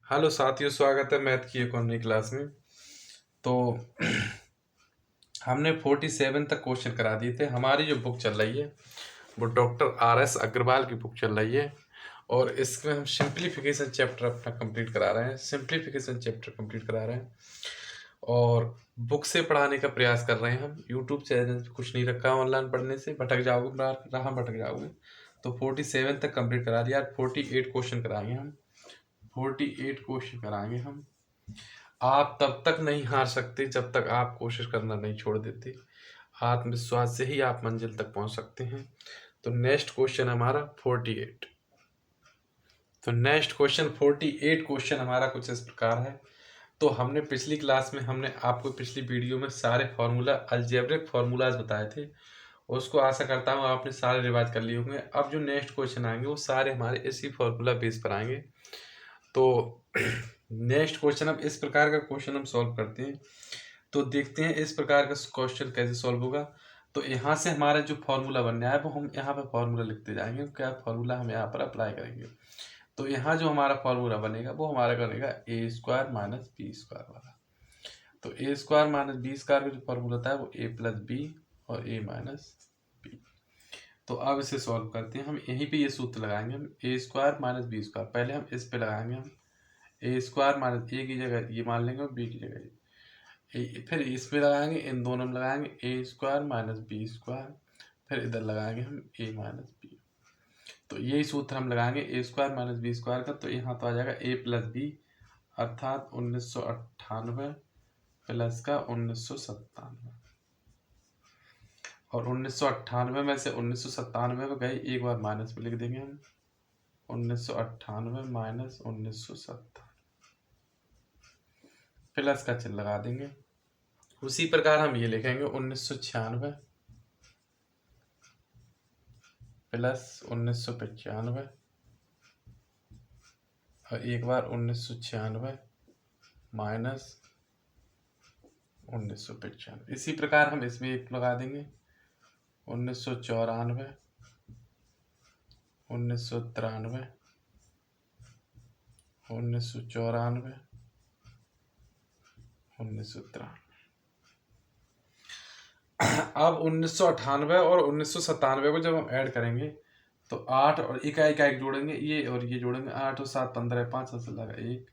Hello साथियों, स्वागत है मैथ की एक और नई क्लास में। तो हमने 47 तक क्वेश्चन करा दिए थे। हमारी जो बुक चल रही है वो डॉक्टर RS अग्रवाल की बुक चल रही है और इसमें हम सिंप्लीफिकेशन चैप्टर अपना कंप्लीट करा रहे हैं। सिंप्लीफिकेशन चैप्टर कंप्लीट करा रहे हैं और बुक से पढ़ाने का प्रयास कर रहे हैं हम। यूट्यूब चैनल पे कुछ नहीं रखा, ऑनलाइन पढ़ने से भटक जाओगे, राह भटक जाओगे। तो 47 तक कंप्लीट करा दिया, 48 क्वेश्चन कराएंगे हम। 48 क्वेश्चन कराएंगे हम। आप तब तक नहीं हार सकते जब तक आप कोशिश करना नहीं छोड़ देते। आत्मविश्वास से ही आप मंजिल तक पहुंच सकते हैं। तो नेक्स्ट क्वेश्चन हमारा 48। तो नेक्स्ट क्वेश्चन 48 क्वेश्चन हमारा कुछ इस प्रकार है। तो हमने पिछली क्लास में हमने आपको पिछली वीडियो में सारे फार्मूला अलजेब्रिक फार्मूलाज बताए थे। उसको आशा करता हूँ आपने सारे रिवाइज कर लिए होंगे। अब जो नेक्स्ट क्वेश्चन आएंगे वो सारे हमारे इसी फार्मूला बेस पर आएंगे। तो नेक्स्ट क्वेश्चन, अब इस प्रकार का क्वेश्चन हम सॉल्व करते हैं। तो देखते हैं इस प्रकार का क्वेश्चन कैसे सॉल्व होगा। तो यहाँ से हमारा जो फॉर्मूला बनना है वो हम यहाँ पर फॉर्मूला लिखते जाएंगे। क्या फॉर्मूला हम यहाँ पर अप्लाई करेंगे। तो यहाँ जो हमारा फॉर्मूला बनेगा वो हमारा बनेगा ए स्क्वायर माइनस बी स्क्वायर वाला। तो A square minus B square का जो फॉर्मूला होता है वो ए प्लस बी और ए माइनस बी। तो अब इसे सॉल्व करते हैं। हम यहीं पे ये सूत्र लगाएंगे, हम ए स्क्वायर माइनस बी स्क्वायर। पहले हम इस पे लगाएंगे, हम ए स्क्वायर माइनस ए की जगह ये मान लेंगे और बी की जगह फिर इसमें लगाएंगे, इन दोनों में लगाएंगे ए स्क्वायर माइनस बी स्क्वायर। फिर इधर लगाएंगे हम ए माइनस बी। तो यही सूत्र हम लगाएंगे ए स्क्वायर माइनस बी स्क्वायर का। तो यहाँ तो आ जाएगा ए प्लस बी अर्थात 1998 प्लस का 1997। और 1998 में से 1997 में गए एक बार माइनस में लिख देंगे हम। 1998 माइनस 1997 प्लस का चिन्ह लगा देंगे। उसी प्रकार हम ये लिखेंगे 1996 प्लस 1995 और एक बार 1996 माइनस 1995। इसी प्रकार हम इसमें एक लगा देंगे 1994 1993 1994 1993। अब 1998 और 1997 को जब हम ऐड करेंगे तो 8 और एक जोड़ेंगे, ये और ये जोड़ेंगे। 8 और 7 15, 5 हासिल लगा 1।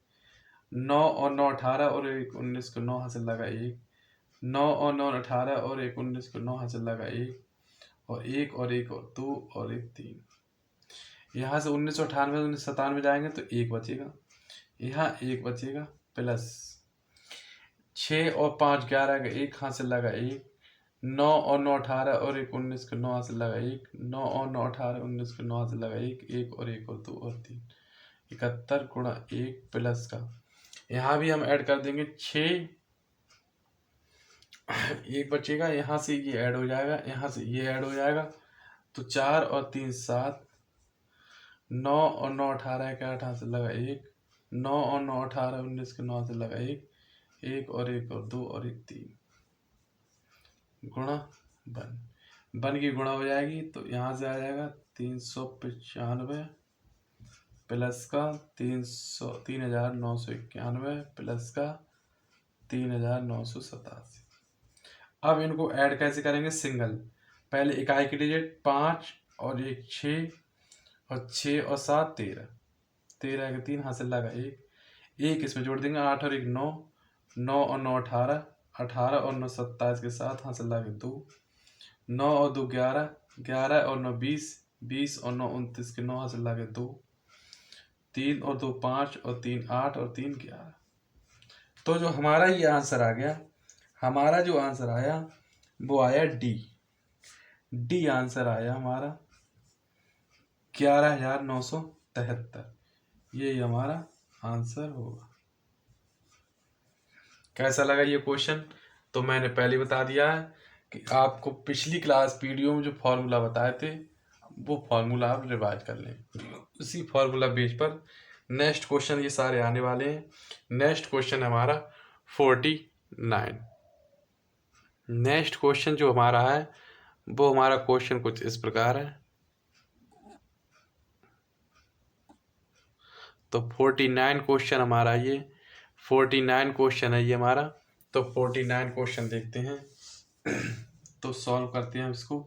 9 और 9 18 और 1 19 को 9 हासिल लगा 1। 9 और 9 18 और 1 19 को 9 हासिल लगा 1 और 1 और 1 और 2 और 1 3। यहाँ से 1998 1997 जाएंगे तो 1 बचेगा, यहाँ 1 बचेगा प्लस 6 और 5 11 का 1 हासिल लगा 1। 9 और 9 18 और 1 19 को 9 हासिल लगा 1। 9 और 9 18 19 को 9 हासिल लगा 1। 1 और 1 और 2 और 3 71 गुणा 1 प्लस का, यहाँ भी हम ऐड कर देंगे 6। 1 बचेगा, यहाँ से ये ऐड हो जाएगा, यहाँ से ये ऐड हो जाएगा। तो 4 और 3 7। 9 और 9 18 का 8 हासिल लगा 1। 9 और 9 18 19 के 9 हासिल लगा 1। 1 और 1 और 2 और 1 3 गुणा बन की गुणा हो जाएगी। तो यहाँ से आ जाएगा 395 प्लस का 3991 प्लस का 3987। अब इनको ऐड कैसे करेंगे सिंगल। पहले इकाई की डिजिट 5 और 1 6 और 6 और 7 13। 13 के 3 हासिल लगा 1 इसमें जोड़ देंगे। 8 और 1 9। 9 और 9 18। 18 और 9 27 के साथ हासिल लगा 2। 9 और 2 11। 11 और 9 20। 20 और 9 29 के 9 हासिल लगा 2। 3 और 2 5 और 3 8 और 3 11। तो जो हमारा ये आंसर आ गया, हमारा जो आंसर आया वो आया डी। डी आंसर आया हमारा 11,973। ये हमारा आंसर होगा। कैसा लगा ये क्वेश्चन। तो मैंने पहले बता दिया है कि आपको पिछली क्लास वीडियो में जो फॉर्मूला बताए थे वो फॉर्मूला आप रिवाइज कर लें। उसी फॉर्मूला बेस पर नेक्स्ट क्वेश्चन ये सारे आने वाले हैं। नेक्स्ट क्वेश्चन हमारा 49। नेक्स्ट क्वेश्चन जो हमारा है वो हमारा क्वेश्चन कुछ इस प्रकार है। तो 49 क्वेश्चन हमारा ये 49 क्वेश्चन है ये हमारा। तो 49 क्वेश्चन देखते हैं तो सॉल्व करते हैं इसको।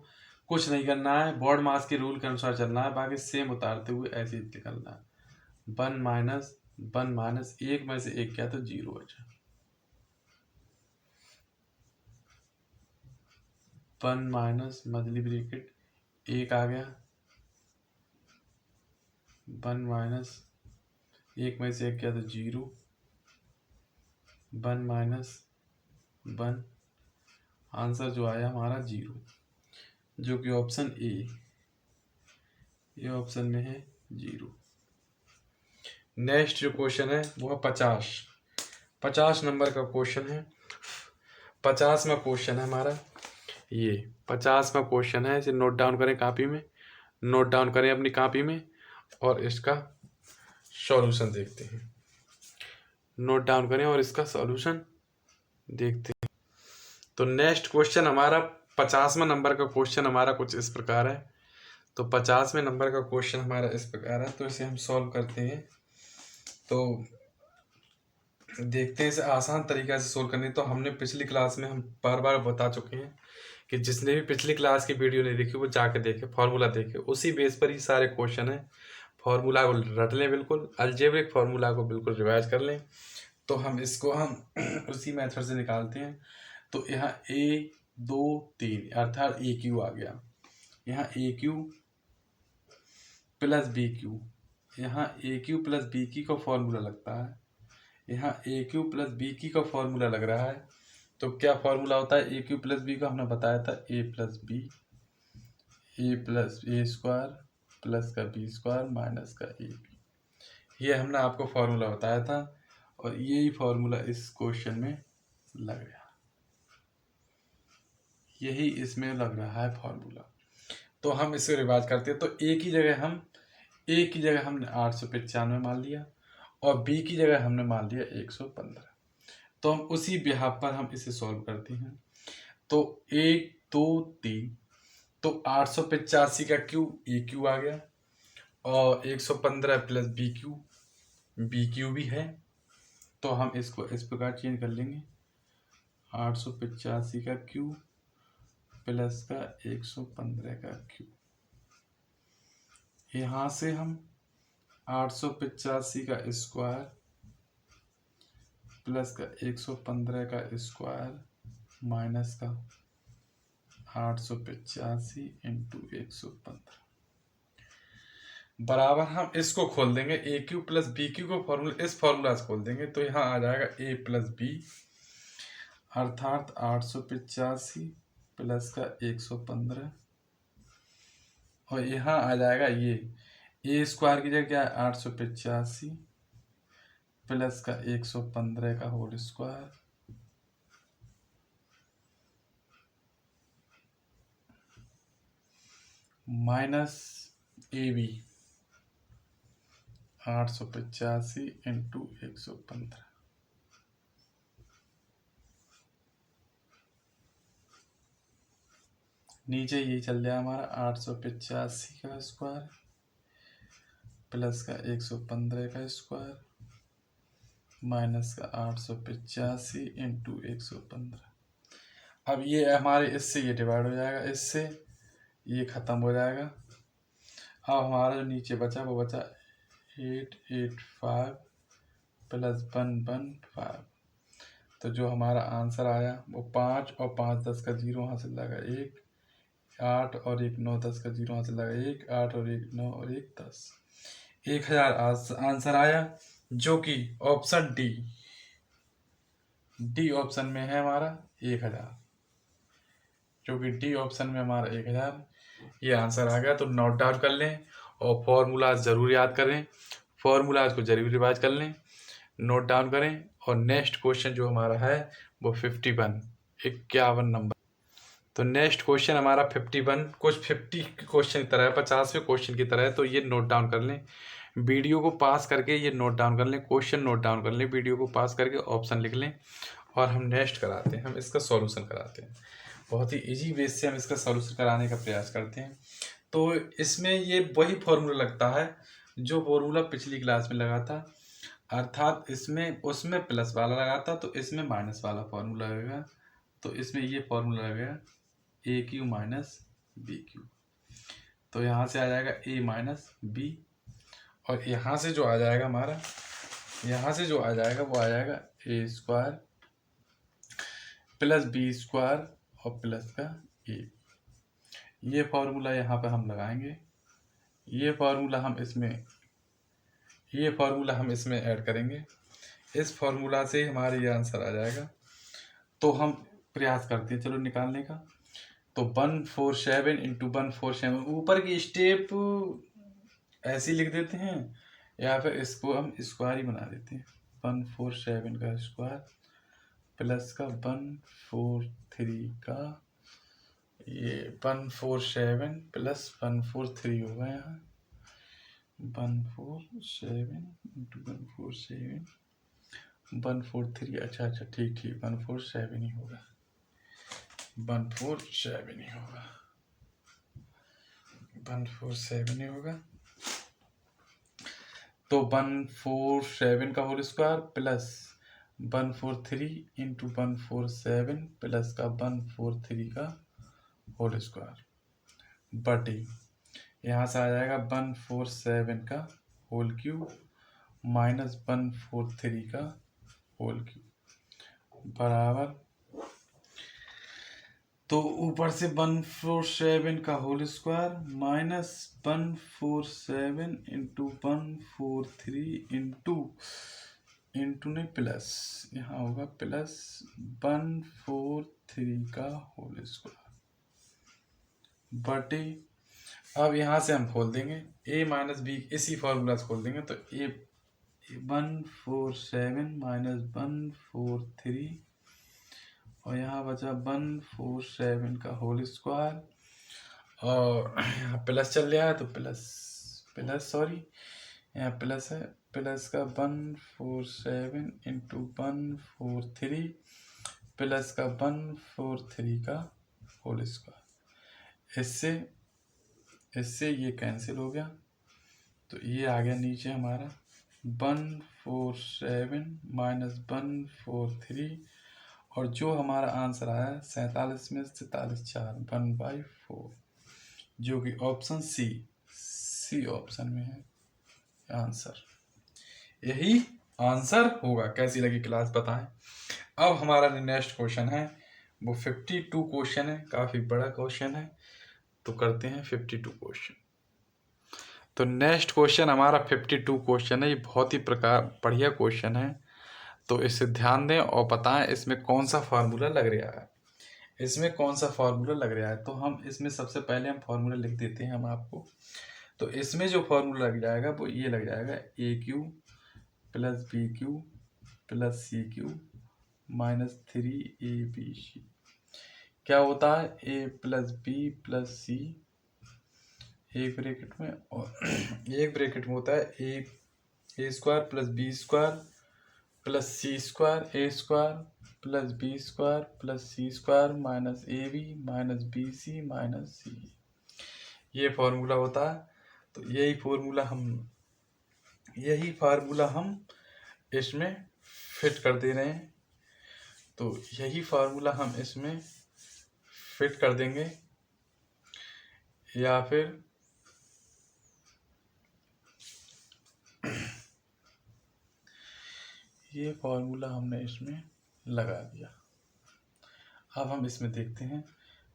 कुछ नहीं करना है, बोर्ड मास के रूल के अनुसार चलना है, बाकी सेम उतारते हुए ऐसे ही निकलना है। 1 माइनस 1 में से 1 क्या तो 0 बचा। 1 माइनस मजली ब्रैकेट 1 आ गया। 1 माइनस 1 में से 1 क्या तो 0। 1 माइनस 1, आंसर जो आया हमारा 0, जो कि ऑप्शन ए, ये ऑप्शन में है 0। नेक्स्ट जो क्वेश्चन है वो है 50 नंबर का क्वेश्चन है। 50वां क्वेश्चन है हमारा ये। 50वां क्वेश्चन है, इसे नोट डाउन करें कापी में, नोट डाउन करें अपनी कापी में और इसका सॉल्यूशन देखते हैं। नोट डाउन करें और इसका सॉल्यूशन देखते हैं। तो नेक्स्ट क्वेश्चन हमारा 50वां नंबर का क्वेश्चन हमारा कुछ इस प्रकार है। तो 50वें नंबर का क्वेश्चन हमारा इस प्रकार है, तो इसे हम सॉल्व करते हैं। तो देखते हैं इसे आसान तरीका से सोल्व करनी। तो हमने पिछली क्लास में हम बार बार बता चुके हैं कि जिसने भी पिछली क्लास की वीडियो नहीं देखी वो जाके देखे, फॉर्मूला देखे, उसी बेस पर ही सारे क्वेश्चन है। फॉर्मूला को रट लें, बिल्कुल अलजेब्रिक फॉर्मूला को बिल्कुल रिवाइज कर लें। तो हम इसको उसी मेथड से निकालते हैं। तो यहाँ A2 3 अर्थात AQ आ गया। यहाँ AQ प्लस BQ, यहाँ AQ प्लस BQ का फॉर्मूला लगता है। यहाँ AQ प्लस BQ का फॉर्मूला लग रहा है। तो क्या फॉर्मूला होता है AQ प्लस B का? हमने बताया था A plus B, A plus A square plus का B स्क्वायर माइनस का AB। ये हमने आपको फॉर्मूला बताया था और यही फॉर्मूला इस क्वेश्चन में लग रहा है, यही इसमें लग रहा है फॉर्मूला। तो हम इसे रिवाइज करते हैं। तो A की जगह हमने 895 मान लिया और B की जगह हमने मान लिया 115। तो हम उसी बिहाफ पर हम इसे सॉल्व करते हैं। तो 1 2 3, तो 885 का क्यू AQ आ गया और 115 प्लस BQ भी है। तो हम इसको इस प्रकार चेंज कर लेंगे, 885 का क्यू प्लस का 115 का क्यू। यहाँ से हम 885 का स्क्वायर प्लस का 115 का स्क्वायर माइनस का 885 इंटू 115 बराबर हम इसको खोल देंगे AQ प्लस BQ को फॉर्मूला, इस फॉर्मूला से खोल देंगे। तो यहाँ आ जाएगा A प्लस B अर्थात 885 प्लस का 115 और यहाँ आ जाएगा ये A स्क्वायर की जगह क्या है 885 प्लस का 115 का whole square minus AB 885 into 115। नीचे ये चल जाए हमारा 885 का स्क्वायर प्लस का 115 का स्क्वायर माइनस का 885 इंटू 115। अब ये हमारे इससे ये डिवाइड हो जाएगा, इससे ये ख़त्म हो जाएगा। अब हमारा जो नीचे बचा वो बचा 885 प्लस 115। तो जो हमारा आंसर आया वो 5 और 5 10 का 0 वहाँ से लगा 1, 8 और 1 9 10 का 0 वहाँ से लगा 1, 8 और 1 9 और 1 10, 1000 आंसर आया, जो कि ऑप्शन डी ऑप्शन में है हमारा 1000, जो कि डी ऑप्शन में हमारा 1000 ये आंसर आ गया। तो नोट डाउन कर लें और फॉर्मूलाज ज़रूर याद करें, फॉर्मूलाज को जरूर रिवाइज कर लें, नोट डाउन करें। और नेक्स्ट क्वेश्चन जो हमारा है वो 51 नंबर। तो नेक्स्ट क्वेश्चन हमारा 51 कुछ 50 क्वेश्चन की तरह है, 50वें क्वेश्चन की तरह है। तो ये नोट डाउन कर लें, वीडियो को पास करके ये नोट डाउन कर लें, क्वेश्चन नोट डाउन कर लें, वीडियो को पास करके ऑप्शन लिख लें और हम नेक्स्ट कराते हैं, हम इसका सॉल्यूशन कराते हैं। बहुत ही इजी बेस से हम इसका सॉल्यूशन कराने का प्रयास करते हैं। तो इसमें ये वही फॉर्मूला लगता है, जो फॉर्मूला पिछली क्लास में लगा था, अर्थात इसमें उसमें प्लस वाला लगा था तो इसमें माइनस वाला फॉर्मूला लगेगा। तो इसमें ये फॉर्मूला लगेगा ए क्यू माइनस बी क्यू। तो यहाँ से आ जाएगा ए माइनस बी, और यहाँ से जो आ जाएगा हमारा, यहाँ से जो आ जाएगा वो आ जाएगा A square plus B square और प्लस का ए। ये फॉर्मूला यहाँ पे हम लगाएंगे, ये फॉर्मूला हम इसमें ऐड करेंगे। इस फॉर्मूला से हमारे ये आंसर आ जाएगा। तो हम प्रयास करते हैं चलो निकालने का। तो 147 इंटू 147, ऊपर की स्टेप ऐसे लिख देते हैं या फिर इसको हम स्क्वायर ही बना देते हैं। 147 का स्क्वायर प्लस का 143 का, ये 147 प्लस 143 होगा यहाँ 147 इंटू 147 143। अच्छा ठीक 147 ही होगा, 147 ही होगा, 147 ही होगा। तो 147 का whole square plus 143 into 147 plus का 143 का होल स्क्वायर बटे, यहाँ से आ जाएगा 147 का होल क्यूब माइनस 143 का होल क्यूब बराबर, तो ऊपर से 147 का whole square minus 147 into 143 into नहीं प्लस, यहाँ होगा प्लस 143 का होल स्क्वायर बटे, अब यहाँ से हम खोल देंगे a माइनस बी, इसी फॉर्मूला से खोल देंगे। तो a 147 माइनस 143 और यहाँ बचा 147 का होल स्क्वायर, और यहाँ प्लस चल रहा है तो प्लस सॉरी यहाँ प्लस है, प्लस का 147 इंटू 143 प्लस का 143 का होल स्क्वायर। इससे ये कैंसिल हो गया, तो ये आ गया नीचे हमारा 147 माइनस 143, और जो हमारा आंसर आया 47 में 47 4 1/4, जो कि ऑप्शन सी ऑप्शन में है आंसर। यही आंसर होगा। कैसी लगी क्लास बताएं। अब हमारा नेक्स्ट क्वेश्चन है वो 52 क्वेश्चन है, काफ़ी बड़ा क्वेश्चन है, तो करते हैं 52 क्वेश्चन। तो नेक्स्ट क्वेश्चन हमारा 52 क्वेश्चन है, ये बहुत ही बढ़िया क्वेश्चन है, तो इसे ध्यान दें और बताएं इसमें कौन सा फार्मूला लग रहा है, इसमें कौन सा फार्मूला लग रहा है। तो हम इसमें सबसे पहले हम फार्मूला लिख देते हैं हम आपको। तो इसमें जो फार्मूला लग जाएगा वो ये लग जाएगा A cube plus B cube plus C cube minus 3ab। क्या होता है A plus B plus C एक ब्रैकेट में, और एक ब्रैकेट में होता है A square plus B square plus C square A square plus B square plus C square minus A B minus B C minus C, ये formula होता है। तो यही फार्मूला हम इसमें फिट कर दे रहे हैं। तो यही फार्मूला हम इसमें फिट कर देंगे, या फिर ये फार्मूला हमने इसमें लगा दिया। अब हम इसमें देखते हैं,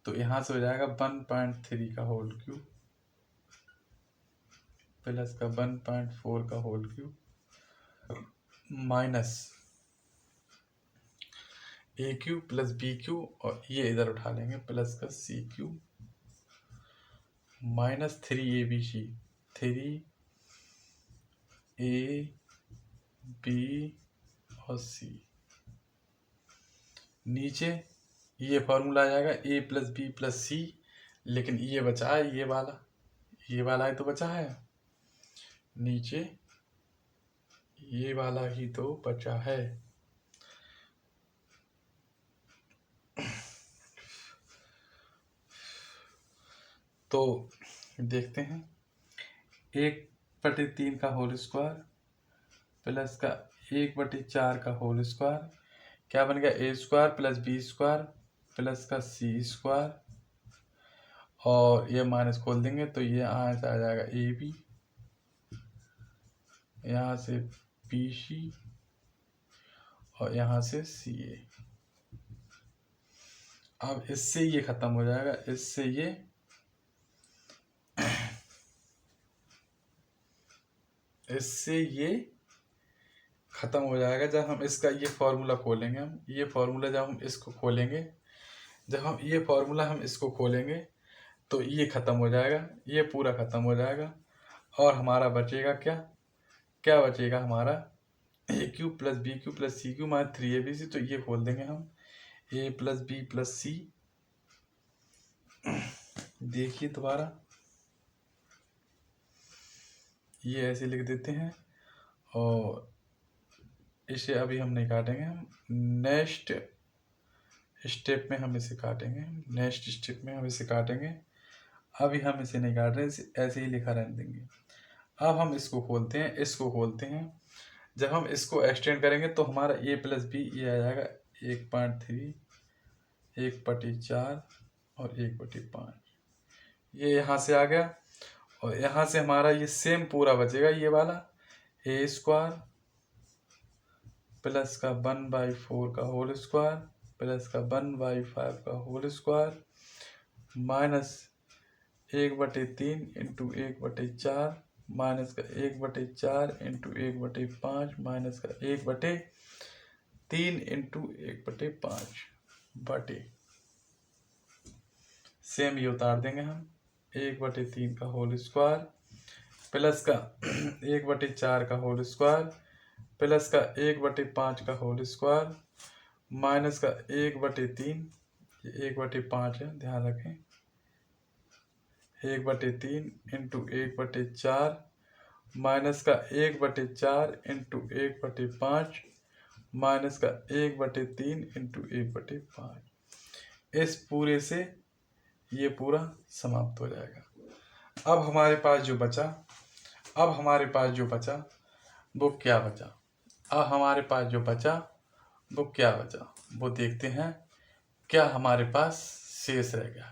तो यहाँ से हो जाएगा 1.3 का होल क्यूब प्लस का 1.4 का होल क्यूब माइनस ए क्यू प्लस बी क्यू, और ये इधर उठा लेंगे प्लस का C cube minus 3abc 3ab और सी। नीचे ये फार्मूला आ जाएगा ए प्लस बी प्लस सी, लेकिन ये बचा है ये वाला ही तो बचा है, नीचे ये वाला ही तो बचा है। तो देखते हैं, एक 1/3 का होल स्क्वायर प्लस का 1/4 का होल स्क्वायर, क्या बन गया A square plus B square plus का सी स्क्वायर, और ये माइनस खोल देंगे तो ये यहाँ से आ जाएगा ए बी, यहाँ से बी सी और यहाँ से सी ए। अब इससे ये खत्म हो जाएगा, इससे ये खत्म हो जाएगा जब हम इसका ये फॉर्मूला खोलेंगे। हम ये फॉर्मूला जब हम इसको खोलेंगे, जब हम ये फॉर्मूला हम इसको खोलेंगे तो ये खत्म हो जाएगा, ये पूरा खत्म हो जाएगा और हमारा बचेगा क्या बचेगा हमारा A cube plus B cube plus C cube minus 3abc। तो ये खोल देंगे हम A plus B plus C, देखिए दोबारा ये ऐसे लिख देते हैं और इसे अभी हम नहीं काटेंगे, हम नेक्स्ट स्टेप में हम इसे काटेंगे, नेक्स्ट स्टेप में हम इसे काटेंगे। अभी हम इसे नहीं काट रहे, ऐसे ही लिखा रहने देंगे। अब हम इसको खोलते हैं, जब हम इसको एक्सटेंड करेंगे तो हमारा ए प्लस बी ये आ जाएगा 1/3, 1/4 और 1/5, ये यहाँ से आ गया। और यहाँ से हमारा ये सेम पूरा बचेगा, ये वाला ए स्क्वायर प्लस का 1/4 का होल स्क्वायर प्लस का 1/5 का whole square minus 1/3 into 1/4 minus का 1/4 इंटू 1/5 माइनस का 1/3 इंटू 1/5 बटे, सेम ये उतार देंगे हम 1/3 का होल स्क्वायर प्लस का 1/4 का होल स्क्वायर प्लस का 1/5 का होल स्क्वायर माइनस का 1/3, 1/5 है ध्यान रखें, 1/3 इंटू 1/4 माइनस का 1/4 इंटू 1/5 माइनस का 1/3 इंटू 1/5। इस पूरे से ये पूरा समाप्त हो जाएगा। अब हमारे पास जो बचा वो क्या बचा, वो देखते हैं। क्या हमारे पास शेष रह गया,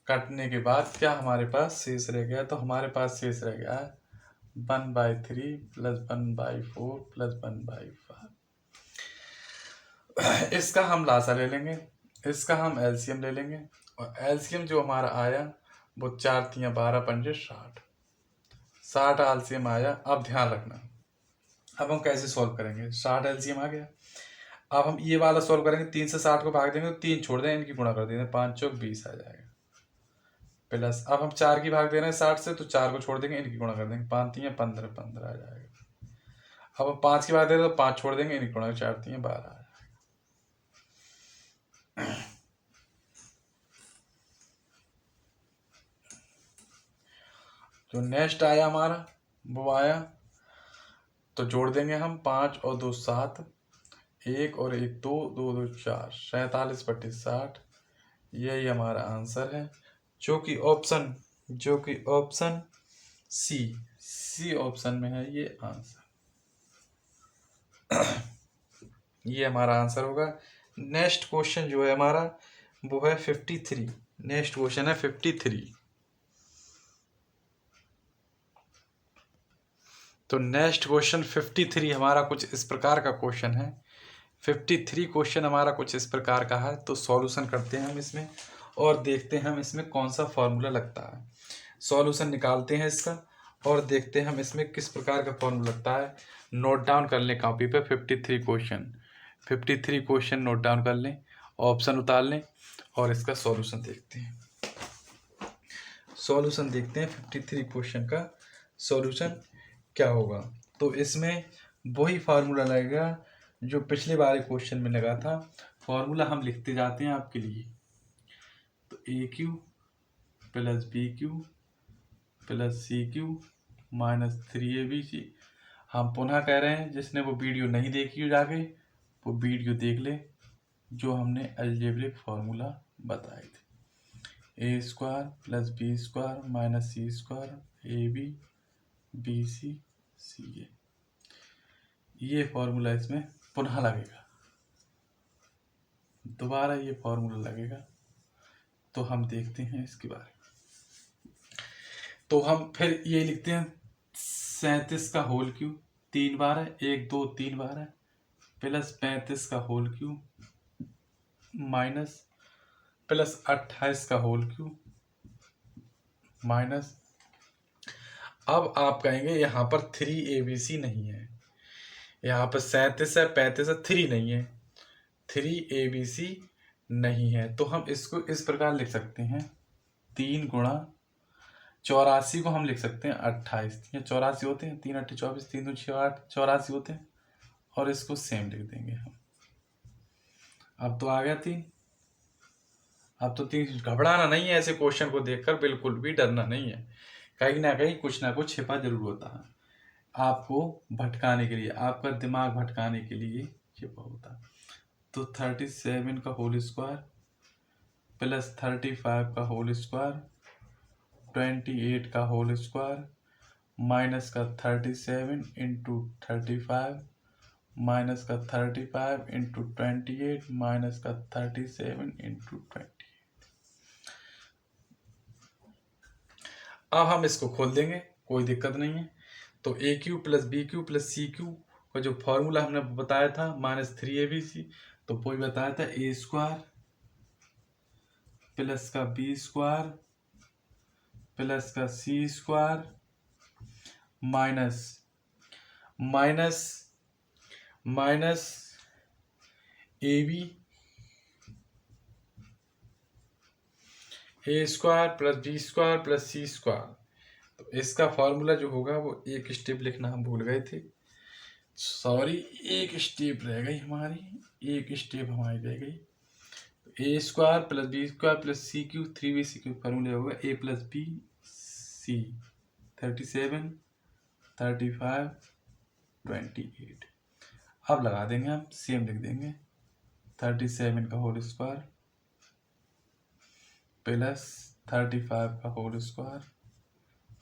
काटने के बाद क्या हमारे पास शेष रह गया, तो हमारे पास शेष रह गया 1/3 प्लस 1/4 प्लस 1/5। इसका हम लासा ले लेंगे, इसका हम एलसीएम ले लेंगे और एलसीएम जो हमारा आया वो 4 × 12 × 60, 60 एलसीएम आया। अब ध्यान रखना, अब हम कैसे सॉल्व करेंगे, 60 एलसीएम आ गया। अब हम ये वाला सॉल्व करेंगे, 3 से 60 को भाग देंगे तो 3 छोड़ दें, इनकी गुणा कर देंगे, 5 चौक 20 आ जाएगा प्लस। अब हम 4 की भाग दे रहे हैं 60 से तो 4 को छोड़ देंगे, इनकी गुणा कर देंगे, 5 × 15 15 आ जाएगा। अब हम 5 की भाग दे रहे हैं तो 5 छोड़ देंगे, इनकी गुणा 4 × 12 आ जाएगा। जो नेक्स्ट आया हमारा वो आया तो जोड़ देंगे हम 5 और 2 7, 1 और 1 2, 2 2 4, 47/60। यही हमारा आंसर है, जो कि ऑप्शन सी ऑप्शन में है ये आंसर। ये हमारा आंसर होगा। नेक्स्ट क्वेश्चन जो है हमारा वो है 53। नेक्स्ट क्वेश्चन है 53। तो नेक्स्ट क्वेश्चन 53 हमारा कुछ इस प्रकार का क्वेश्चन है। 53 क्वेश्चन हमारा कुछ इस प्रकार का है। तो सॉल्यूशन करते हैं हम इसमें और देखते हैं हम इसमें कौन सा फॉर्मूला लगता है। सॉल्यूशन निकालते हैं इसका और देखते हैं हम इसमें किस प्रकार का फॉर्मूला लगता है। नोट डाउन कर लें कॉपी पे 53 क्वेश्चन नोट डाउन कर लें, ऑप्शन उतार लें और इसका सॉल्यूशन देखते हैं। सॉल्यूशन देखते हैं 53 क्वेश्चन का सॉल्यूशन क्या होगा। तो इसमें वही फार्मूला लगेगा जो पिछले वाले क्वेश्चन में लगा था। फार्मूला हम लिखते जाते हैं आपके लिए। तो A cube plus B cube plus C cube minus 3abc। हम पुनः कह रहे हैं, जिसने वो वीडियो नहीं देखी हो जाके वो वीडियो देख ले, जो हमने अलजेब्रिक फार्मूला बताए थे। A square plus B square minus C square ab BC ये फॉर्मूला इसमें पुनः लगेगा, दोबारा ये फॉर्मूला लगेगा। तो हम देखते हैं इसके बारे में। तो हम फिर ये लिखते हैं 37 का होल क्यूब 3 बार है, 1 2 3 बार है, प्लस 35 का होल क्यूब माइनस प्लस 28 का होल क्यूब माइनस। अब आप कहेंगे यहाँ पर 3ABC नहीं है, यहाँ पर 37 है 35 है, 3 नहीं है, 3ABC नहीं है। तो हम इसको इस प्रकार लिख सकते हैं 3 गुणा 84 को हम लिख सकते हैं 28, या 84 होते हैं, 3 8 24, 3 2 6 8 84 होते हैं, और इसको सेम लिख देंगे हम। अब तो आ गया 3। अब तो 3 घबराना नहीं है, ऐसे क्वेश्चन को देखकर बिल्कुल भी डरना नहीं है, कहीं ना कुछ छिपा जरूर होता है, आपको भटकाने के लिए, आपका दिमाग भटकाने के लिए छिपा होता है। तो 37 का होल स्क्वायर प्लस 35 का होल स्क्वायर 28 का होल स्क्वायर माइनस का 37 इंटू 35 माइनस का 35 इंटू 28 माइनस का 37 इंटू 28। अब हम इसको खोल देंगे, कोई दिक्कत नहीं है। तो A cube plus B cube plus C cube का जो फॉर्मूला हमने बताया था -3ABC, तो कोई बताया था ए स्क्वायर प्लस का बी स्क्वायर प्लस का C square minus minus minus AB A square plus B square plus C square. तो इसका फॉर्मूला जो होगा वो एक स्टेप लिखना हम भूल गए थे, सॉरी, एक स्टेप रह गई हमारी, एक स्टेप हमारी रह गई। तो A square plus B square plus C cube 3BC cube formula होगा A प्लस बी सी 37 35 28। अब लगा देंगे हम, सेम लिख देंगे 37 का होल स्क्वायर प्लस 35 का होल स्क्वायर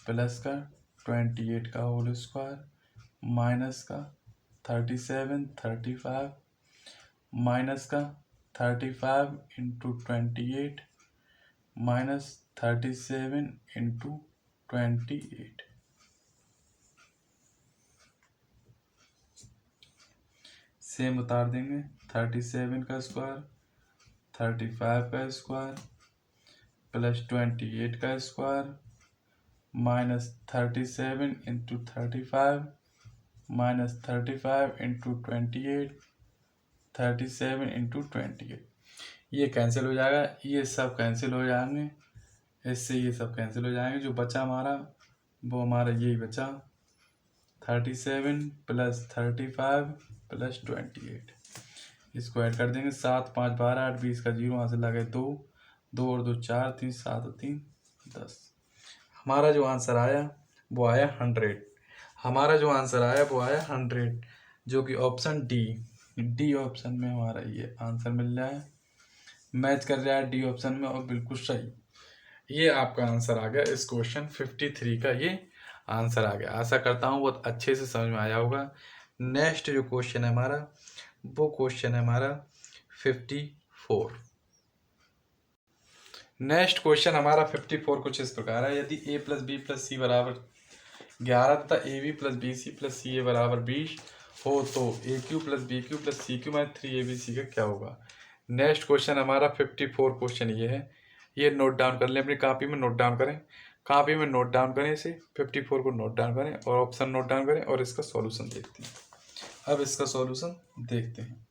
प्लस का 28 का होल स्क्वायर माइनस का 37 35 माइनस का 35 इंटू 28 माइनस 37 इंटू 28। सेम उतार देंगे 37 का स्क्वायर 35 का स्क्वायर प्लस 28 का square minus 37 into 35 minus 35 into 28 37 into 28। ये कैंसिल हो जाएगा, ये सब कैंसिल हो जाएंगे, इससे ये सब कैंसिल हो जाएंगे। जो बचा हमारा वो हमारा यही बचा 37 प्लस 35 प्लस 28। इसको ऐड कर देंगे 7 5 12 8 20 का 0 वहाँ से लगे 2 2 और 2 4 3 7 और 3 10। हमारा जो आंसर आया वो आया 100। हमारा जो आंसर आया वो आया 100, जो कि ऑप्शन डी ऑप्शन में हमारा ये आंसर मिल रहा है, मैच कर रहा है डी ऑप्शन में, और बिल्कुल सही ये आपका आंसर आ गया। इस क्वेश्चन 53 का ये आंसर आ गया। आशा करता हूँ बहुत अच्छे से समझ में आया होगा। नेक्स्ट जो क्वेश्चन है हमारा, वो क्वेश्चन है हमारा 54। नेक्स्ट क्वेश्चन हमारा 54 कुछ इस प्रकार है। यदि a plus B plus C बराबर 11 तथा A B plus B C plus C A बराबर 20 हो तो A cube plus B cube plus C cube minus 3ABC का क्या होगा। नेक्स्ट क्वेश्चन हमारा 54 क्वेश्चन ये है, ये नोट डाउन कर लें, अपनी कॉपी में नोट डाउन करें, कॉपी में नोट डाउन करें, इसे 54 को नोट डाउन करें और ऑप्शन नोट डाउन करें, और इसका सॉल्यूशन देखते हैं। अब इसका सॉल्यूशन देखते हैं।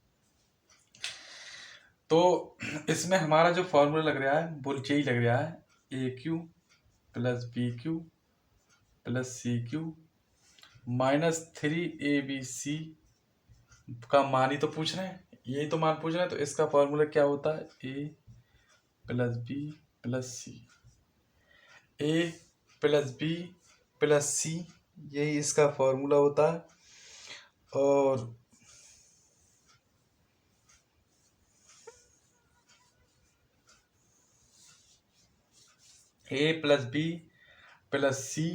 तो इसमें हमारा जो फॉर्मूला लग रहा है वो यही लग रहा है, A cube plus B cube plus C cube minus 3ABC का मान ही तो पूछ रहे हैं, यही तो मान पूछ रहे हैं। तो इसका फॉर्मूला क्या होता है, A plus B plus C, A plus B plus सी, यही इसका फॉर्मूला होता है। और ए प्लस बी प्लस सी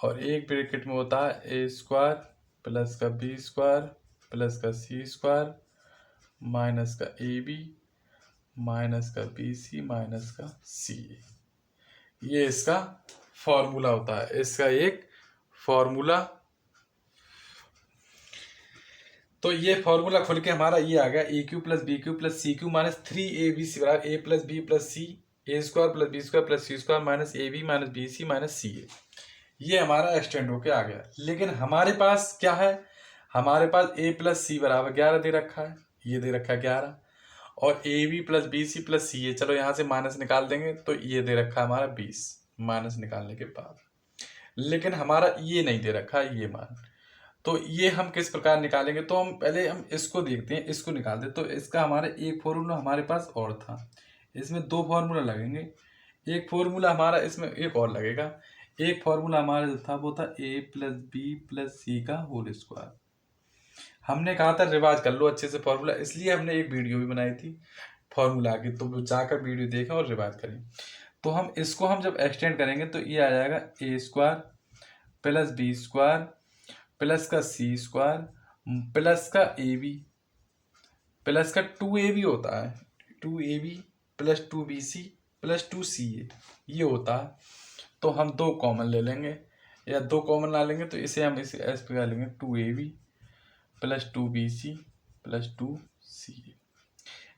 और एक ब्रैकेट में होता है ए स्क्वायर प्लस का बी स्क्वायर प्लस का सी स्क्वायर माइनस का ए बी माइनस का बी सी माइनस का सी ए। ये इसका फॉर्मूला होता है, इसका एक फॉर्मूला। तो ये फॉर्मूला खुल के हमारा ये आ गया A cube plus B cube plus C cube minus 3ab बराबर A plus B plus C A square plus B square plus C square minus A B minus B C minus C A. ये हमारा extend होके आ गया। लेकिन हमारे पास क्या है, हमारे पास ए प्लस सी बराबर 11 दे रखा है, ये दे रखा है 11, और A B plus B C plus C A, चलो यहाँ से माइनस निकाल देंगे तो ये दे रखा है हमारा 20 माइनस निकालने के बाद। लेकिन हमारा ये नहीं दे रखा है ये मान, तो ये हम किस प्रकार निकालेंगे, तो हम पहले हम इसको देखते हैं, इसको निकालते। तो इसका हमारा एक फॉर्मूला हमारे पास और था, इसमें दो फार्मूला लगेंगे, एक फार्मूला हमारा इसमें एक और लगेगा। एक फार्मूला हमारा जो था वो था ए प्लस बी प्लस सी का होल स्क्वायर। हमने कहा था रिवाज कर लो अच्छे से फार्मूला, इसलिए हमने एक वीडियो भी बनाई थी फार्मूला की, तो जाकर वीडियो देखें और रिवाज करें। तो हम इसको हम जब एक्सटेंड करेंगे तो ये आ जाएगा A square plus B square plus का सी स्क्वायर प्लस का ए बी प्लस का 2ab होता है, 2ab plus 2bc plus 2ca ये होता है। तो हम दो कॉमन ले लेंगे, या दो कॉमन ला लेंगे तो इसे हम इसे एस पे लेंगे 2ab plus 2bc plus 2ca।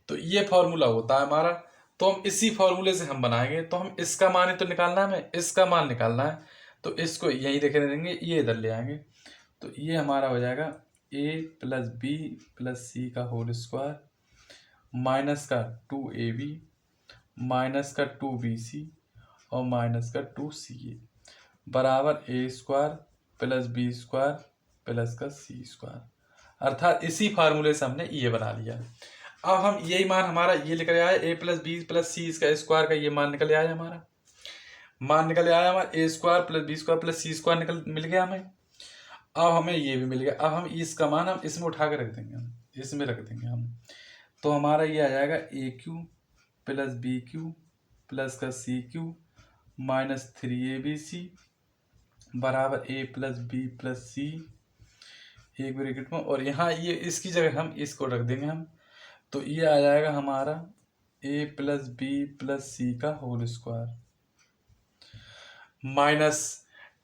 तो ये फॉर्मूला होता है हमारा। तो हम इसी फॉर्मूले से हम बनाएंगे। तो हम इसका मान ही तो निकालना है, हमें इसका मान निकालना है, तो इसको यहीं रखने देंगे, ये इधर ले आएंगे। तो ये हमारा हो जाएगा ए प्लस बी प्लस सी का होल स्क्वायर माइनस का 2ab माइनस का 2bc और माइनस का 2ca बराबर A square plus B square plus का सी स्क्वायर। अर्थात इसी फार्मूले से हमने ये बना लिया। अब हम यही मान हमारा ये निकल आया ए प्लस बी प्लस सी इसका स्क्वायर का ये मान निकल आया, हमारा मान निकल आया हमारा A square plus B square plus C square निकल मिल गया हमें। अब हमें ये भी मिल गया। अब हम इसका मान हम इसमें उठा के रख देंगे, हम इसमें रख देंगे हम। तो हमारा ये आ जाएगा A cube plus B cube plus का सी क्यू माइनस 3abc बराबर A plus B plus C एक ब्रैकेट में, और यहाँ ये इसकी जगह हम इसको रख देंगे हम। तो ये आ जाएगा हमारा ए प्लस बी प्लस सी का होल स्क्वायर माइनस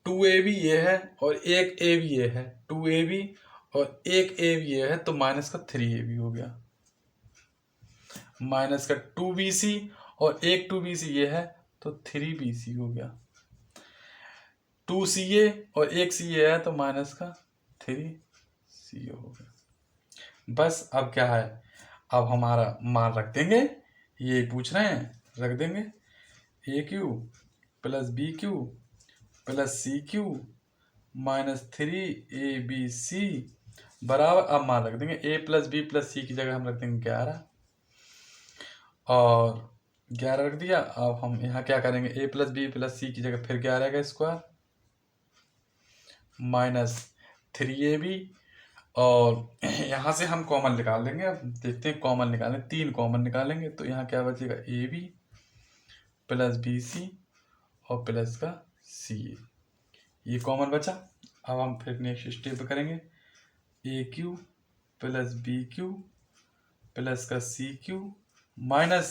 2ab ये है और एक ab ये है, 2ab और एक ab ये है, तो माइनस का 3ab हो गया, माइनस का 2bc और एक 2bc ये है तो 3bc हो गया, 2ca और एक ca है तो माइनस का 3ca हो गया। बस अब क्या है, अब हमारा मान रख देंगे, ये पूछ रहे हैं, रख देंगे A cube plus B cube plus C cube minus 3abc बराबर, अब मान रख देंगे A plus B plus C की जगह हम रख देंगे 11 और 11 रख दिया। अब हम यहाँ क्या करेंगे, ए प्लस बी प्लस सी की जगह फिर 11 का स्क्वायर माइनस 3ab और यहाँ से हम कॉमन निकाल लेंगे। अब देखते हैं कॉमन निकालें, 3 कॉमन निकालेंगे तो यहाँ क्या बचेगा A B plus B C और प्लस का सी ये कॉमन बचा। अब हम फिर नेक्स्ट स्टेप करेंगे A cube plus B cube plus का सी क्यू माइनस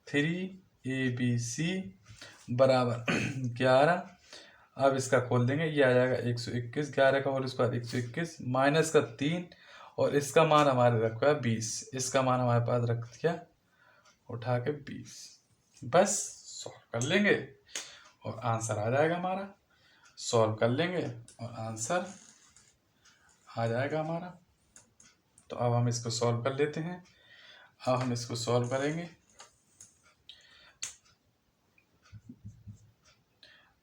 3abc बराबर 11। अब इसका खोल देंगे, ये आ जाएगा 121, 11 का होल स्क्वायर 121 माइनस का 3 और इसका मान हमारे रखा है 20, इसका मान हमारे पास रख दिया उठा के 20। बस सॉल्व कर लेंगे और आंसर आ जाएगा हमारा, सॉल्व कर लेंगे और आंसर आ जाएगा हमारा। तो अब हम इसको सॉल्व कर लेते हैं। अब हम इसको सॉल्व करेंगे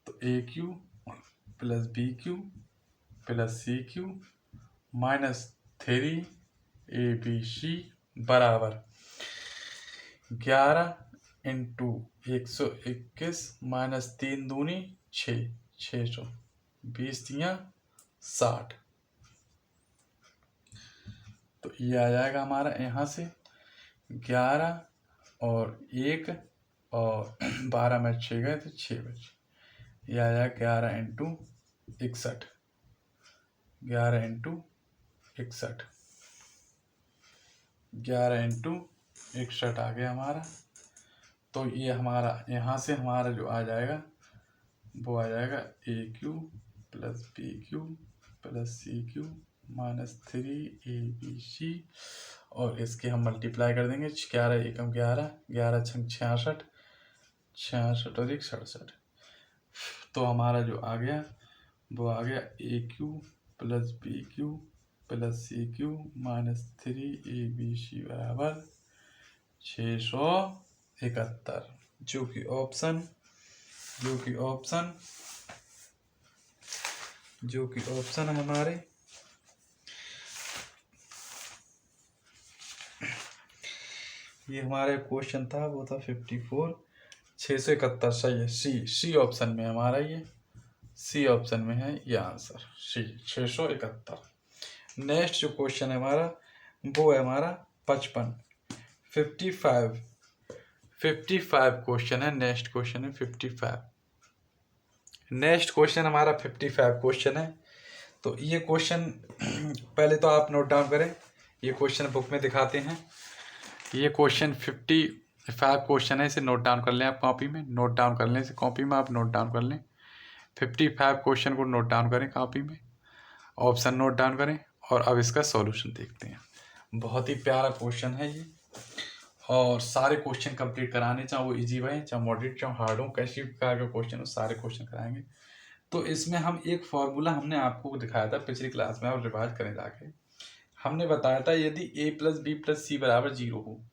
तो A cube plus B cube plus C cube minus 3abc बराबर 11 इंटू 121 माइनस 3 दूनी 6, 600 20 दिया 60। तो ये आ जाएगा हमारा यहाँ से 11 और 1 और 12 में 6 गए तो 6 बचे, ये आ जाएगा 11 इंटू 61, 11 इंटू 61, 11 इंटू 61 आ गया हमारा। तो ये हमारा यहाँ से हमारा जो आ जाएगा वो आ जाएगा A cube plus B cube plus C cube minus 3 ABC, और इसके हम मल्टीप्लाई कर देंगे। 11 एकम 11, 11 छंग 66, 66 और 1 67। तो हमारा जो आ गया वो आ गया A cube plus B cube plus C cube minus 3ABC बराबर 671, जो कि ऑप्शन है हमारे ये हमारे क्वेश्चन था वो था 54, 671 सही है। सी ऑप्शन में हमारा ये सी ऑप्शन में है ये आंसर सी 671। नेक्स्ट जो क्वेश्चन है हमारा वो है हमारा 55, 55 क्वेश्चन है। नेक्स्ट क्वेश्चन है 55। नेक्स्ट क्वेश्चन हमारा 55 क्वेश्चन है। तो ये क्वेश्चन पहले तो आप नोट डाउन करें, ये क्वेश्चन बुक में दिखाते हैं। ये क्वेश्चन 55 क्वेश्चन है, इसे नोट डाउन कर लें आप कॉपी में, नोट डाउन कर लें इसे कॉपी में, आप नोट डाउन कर लें 55 क्वेश्चन को नोट डाउन करें कॉपी में, ऑप्शन नोट डाउन करें और अब इसका सॉल्यूशन देखते हैं। बहुत ही प्यारा क्वेश्चन है ये, और सारे क्वेश्चन कंप्लीट कराने, चाहे वो इजी हो चाहे मॉडरेट चाहे हार्ड हो, कैसी प्रकार का क्वेश्चन हो सारे क्वेश्चन कराएंगे। तो इसमें हम एक फॉर्मूला हमने आपको दिखाया था पिछली क्लास में, आप रिवाइज करें जाके। हमने बताया था यदि a plus B plus C बराबर 0 हो,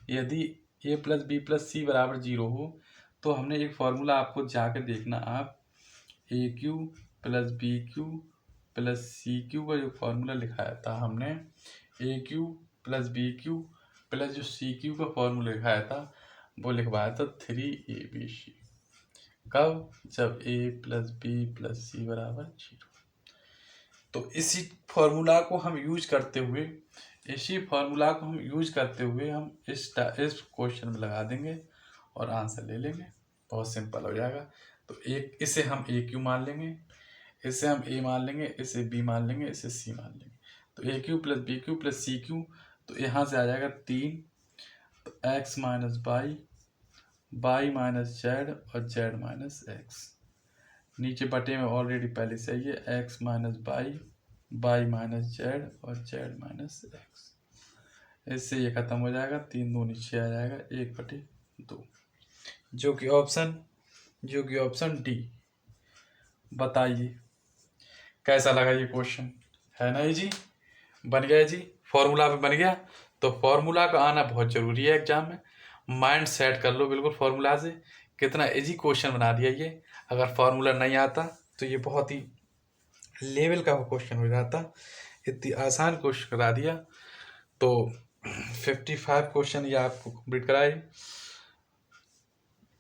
यदि a plus B plus C बराबर 0 हो तो हमने एक फॉर्मूला आपको जाकर देखना, आप A cube plus B cube plus C cube का जो फॉर्मूला लिखाया था हमने, A cube plus B cube plus जो सी क्यू का फॉर्मूला लिखाया था वो लिखवाया था 3ABC। कब? जब a plus B plus C बराबर 0। तो इसी फॉर्मूला को हम यूज करते हुए हम इस क्वेश्चन में लगा देंगे और आंसर ले लेंगे, बहुत सिंपल हो जाएगा। तो एक इसे हम ए क्यू मान लेंगे, इसे हम ए मान लेंगे, इसे बी मान लेंगे, इसे सी मान लेंगे। तो A cube plus B cube plus C cube, तो यहाँ से आ जाएगा 3, तो x minus Y minus Z और जेड माइनस एक्स। नीचे बटे में ऑलरेडी पहले से ही है x minus Y minus Z और जेड माइनस एक्स। इससे ये खत्म हो जाएगा, 3 दूनी 6 आ जाएगा, 1/2, जो कि ऑप्शन डी। बताइए कैसा लगा ये क्वेश्चन, है ना जी? बन गया जी, फॉर्मूला पे बन गया। तो फॉर्मूला का आना बहुत जरूरी है एग्जाम में, माइंड सेट कर लो बिल्कुल फॉर्मूला से। कितना इजी क्वेश्चन बना दिया ये, अगर फॉर्मूला नहीं आता तो ये बहुत ही लेवल का क्वेश्चन हो जाता, इतनी आसान क्वेश्चन करा दिया। तो 55 क्वेश्चन ये आपको कंप्लीट कराए।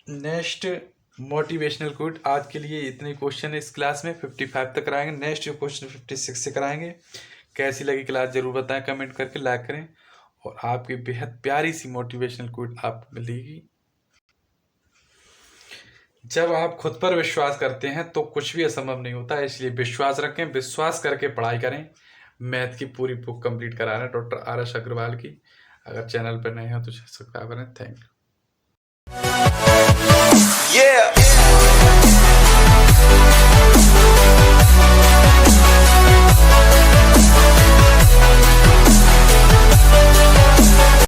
नेक्स्ट मोटिवेशनल कोट, आज के लिए इतने क्वेश्चन इस क्लास में 55 तक कराएंगे। नेक्स्ट जो क्वेश्चन 56 से कराएंगे। कैसी लगी क्लास जरूर बताएं, कमेंट करके लाइक करें, और आपकी बेहद प्यारी सी मोटिवेशनल कोट आपको मिलेगी। जब आप खुद पर विश्वास करते हैं तो कुछ भी असंभव नहीं होता है, इसलिए विश्वास रखें, विश्वास करके पढ़ाई करें। मैथ की पूरी बुक कंप्लीट करा रहे हैं डॉक्टर RS अग्रवाल की। अगर चैनल पर नए हो तो सब्सक्राइब करें। Thank you.